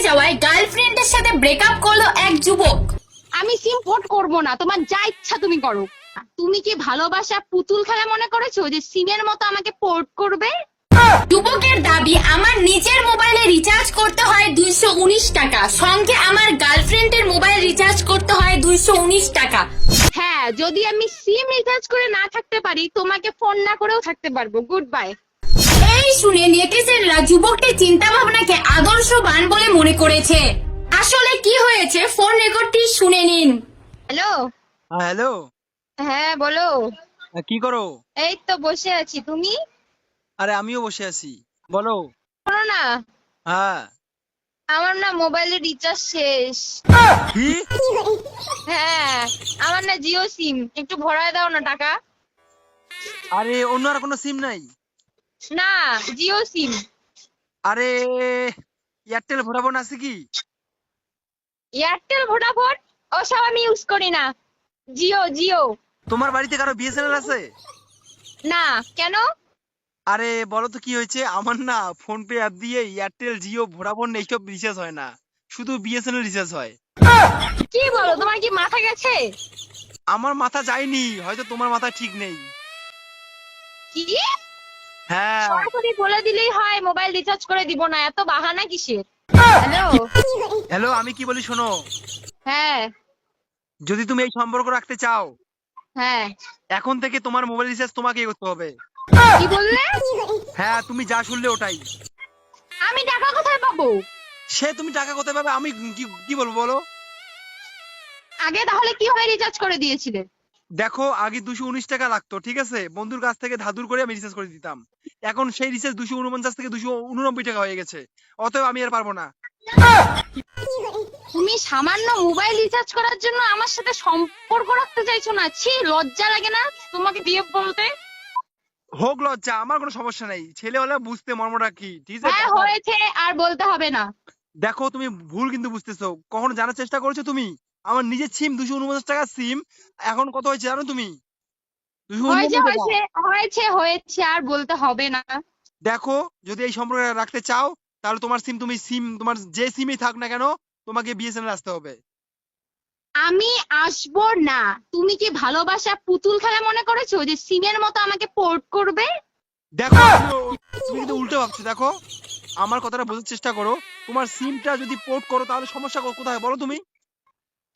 যাওয়ায় গার্লফ্রেন্ডের সাথে ব্রেকআপ করলো এক যুবক। আমি সিম পোর্ট করব না, তোমার যা ইচ্ছা তুমি করো। তুমি কি ভালোবাসা পুতুল খেলা মনে করেছো যে সিমের মতো আমাকে পোর্ট করবে? যুবকের দাবি, আমার নিজের মোবাইলে রিচার্জ করতে হয় 219 টাকা, সঙ্গে আমার গার্লফ্রেন্ডের মোবাইল রিচার্জ করতে হয় 219 টাকা। হ্যাঁ, যদি আমি সিম রিচার্জ করে না থাকতে পারি তোমাকে ফোন না করেও থাকতে পারবো। Good bye. এই শুনে নেটিজেনরা যুবকটির চিন্তা ভাবনাকে আদর্শবান বলে মনে করেছে। আসলে কি হয়েছে ফোন রেকর্ডটি শুনে নিন। হ্যালো। হ্যালো। হ্যাঁ বলো। কি করো? এই তো বসে আছি, তুমি? আরে আমিও বসে আছি, বলো। শোনো না, হ্যাঁ। আমার না মোবাইলে রিচার্জ শেষ। কি? হ্যাঁ, আমার না জিও সিম, একটু ভরায় দাও না টাকা। আরে অন্য আর কোনো সিম নাই? না, জিও সিম। আরে এয়ারটেল ভোডাফোন আছে কি? এয়ারটেল ভোডাফোন ওসব আমি ইউজ করি না। জিও জিও। তোমার বাড়িতে কারো বিএসএনএল আছে? না, কেন? আরে বলো তো কি হয়েছে, আমার না ফোন পে অ্যাপ দিয়ে এয়ারটেল জিও ভোডাফোন এইসব রিচার্জ হয় না, শুধু বিএসএনএল রিচার্জ হয়। কি বলো, তোমার কি মাথা গেছে? আমার মাথা যায়নি, হয়তো তোমার মাথা ঠিক নেই। কি? হ্যাঁ। সরাসরি বলে দিলেই হয় মোবাইল রিচার্জ করে দিব না, এত বাহানা কিসের? হ্যালো। হ্যালো, আমি কি বলি শোনো, হ্যাঁ যদি তুমি এই সম্পর্ক রাখতে চাও, হ্যাঁ। এখন থেকে তোমার মোবাইল রিচার্জ তোমাকেই করতে হবে। কি বললে? হ্যাঁ, তুমি যা শুনলে ওটাই। আমি টাকা কোথায় পাবো? সে তুমি টাকা কোথায় পাবে, আমি কি কি বলবো বলো। আগে তাহলে কিভাবে রিচার্জ করে দিয়েছিলে? দেখো, আগে 219 টাকা লাগতো, ঠিক আছে, বন্ধুর কাছ থেকে ধাদুর করে আমি রিচার্জ করে দিতাম। এখন সেই রিচার্জ 249 থেকে 289 টাকা হয়ে গেছে, অতএব আমি আর পারবো না। তুমি সামান্য মোবাইল রিচার্জ করার জন্য আমার সাথে সম্পর্ক রাখতে চাইছো না? ছি, লজ্জা লাগে না তোমাকে বিয়ে বলতে? হোক লজ্জা, আমার কোনো সমস্যা নেই, ছেলে হলে বুঝতে মর্মটা কি, ঠিক আছে। হ্যাঁ হয়েছে, আর বলতে হবে না। দেখো, তুমি ভুল কিন্তু বুঝতেছো, কখনো জানার চেষ্টা করেছো তুমি? আমার নিজের সিম 249 টাকা সিম, এখন কত হয়েছে জানো তুমি? হয়েছে 289 টাকা। হয়েছে হয়েছে হয়েছে, আর বলতে হবে না। দেখো, যদি এই সম্পর্ক রাখতে চাও, তাহলে তোমার সিম, তোমার যে সিমই থাক না কেন, তোমাকে বিএসএনএল আসতে হবে। আমি আসবো না। তুমি কি ভালোবাসা পুতুল খেলা মনে করেছো যে সিমের মতো আমাকে পোর্ট করবে? দেখো, তুমি কিন্তু উল্টো ভাবছো। দেখো, আমার কথাটা বোঝার চেষ্টা করো, তোমার সিমটা যদি পোর্ট করো তাহলে সমস্যা কোথায় বলো তুমি?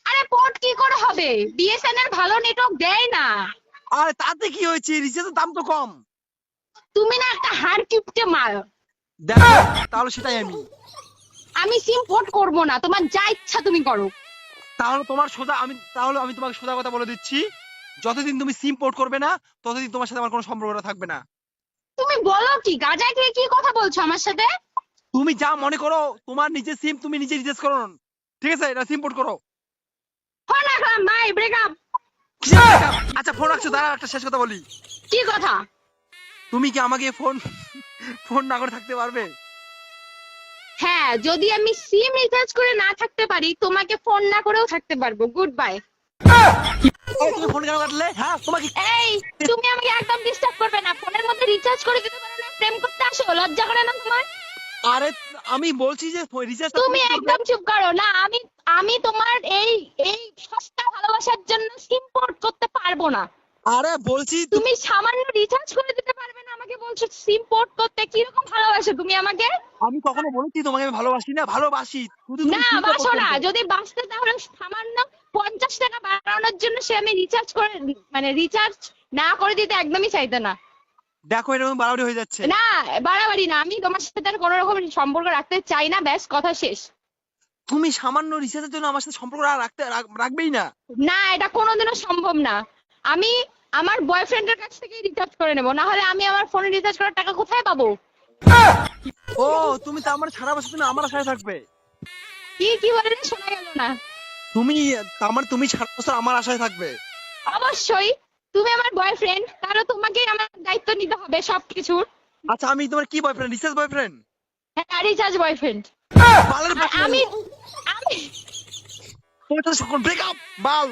আরে পোর্ট কি করে হবে? বিএসএনএল ভালো নেটওয়ার্ক দেয় না। আর তাতে কি হয়েছে, রিচার্জের দাম তো কম। তুমি না একটা হাড় কিপটে মাল। দেখো, তাহলে সেটাই আমি সিম পোর্ট করব না, তোমার যা ইচ্ছা তুমি করো। তাহলে আমি তোমাকে সোজা কথা বলে দিচ্ছি, যতদিন তুমি সিম পোর্ট করবে না, ততদিন তোমার সাথে আমার কোনো সম্পর্ক থাকবে না। তুমি বলো কি, গাঁজা খেয়ে কি কথা বলছো আমার সাথে? তুমি যা মনে করো, তোমার নিজের সিম তুমি নিজে রিচার্জ করো, ঠিক আছে, এটা সিম পোর্ট করো। ফোন রাখলাম, বাই, ব্রেকআপ। আচ্ছা, ফোন রাখছো, দাঁড়া, একটা শেষ কথা বলি। কি কথা? তুমি কি আমাকে ফোন ফোন না করে থাকতে পারবে? হ্যাঁ, যদি আমি সিম রিচার্জ করে না থাকতে পারি তোমাকে ফোন না করেও থাকতে পারবো। Good bye. তুমি ফোন কেন কাটলে? হ্যাঁ, তোমাকে এই, তুমি আমাকে একদম ডিস্টার্ব করবে না। ফোনের মধ্যে রিচার্জ করে দিতে পারো না, প্রেম করতে আসো, লজ্জা করে না তোমার? আরে আমি বলছি যে রিচার্জ তুমি একদম চুপ করো না। আমি আমি তোমার এই এই সস্তা ভালোবাসার জন্য সিম পোর্ট করতে পারবো না। আরে বলছি তুমি সামান্য রিচার্জ করে দিতে পারবে না, আমাকে বলছো সিম পোর্ট করতে? কিরকম ভালোবাসো তুমি আমাকে? আমি কখনো বলেছি তোমাকে আমি ভালোবাসি না? ভালোবাসি, শুধু তুমি না, সিমটা বাসো পোর্ট না। করবে। যদি বাঁচতে তাহলে সামান্য 50 টাকা বাড়ানোর জন্য সে আমি রিচার্জ করে, মানে রিচার্জ না করে দিতে একদমই চাইতে না। দেখো, এরকম বাড়াবাড়ি হয়ে যাচ্ছে। না, বাড়াবাড়ি না। আমি তোমার সাথে আর কোনো রকম সম্পর্ক রাখতে চাই না, ব্যাস, কথা শেষ। তুমি সামান্য রিচার্জের জন্য আমার সাথে সম্পর্ক রাখবেই না? না, এটা কোনোদিনও সম্ভব না। আমি আমার বয়ফ্রেন্ডের কাছ থেকে রিচার্জ করে নেবো, না হলে আমি আমার ফোনে রিচার্জ করার টাকা কোথায় পাবো? ও, তুমি তো আমার সারা বছর তুমি আমার আশায় থাকবে? কি কি বলে শোনা গেল না? তুমি সারা বছর আমার আশায় থাকবে? অবশ্যই। তুমি আমার বয়ফ্রেন্ড, তাহলে তোমাকে আমার দায়িত্ব নিতে হবে সবকিছুর। আচ্ছা, আমি তোমার কি বয়ফ্রেন্ড, রিচার্জ বয়ফ্রেন্ড? হ্যাঁ, রিচার্জ বয়ফ্রেন্ড। বালের আমি আমি তোমার সাথে ব্রেকআপ বাল।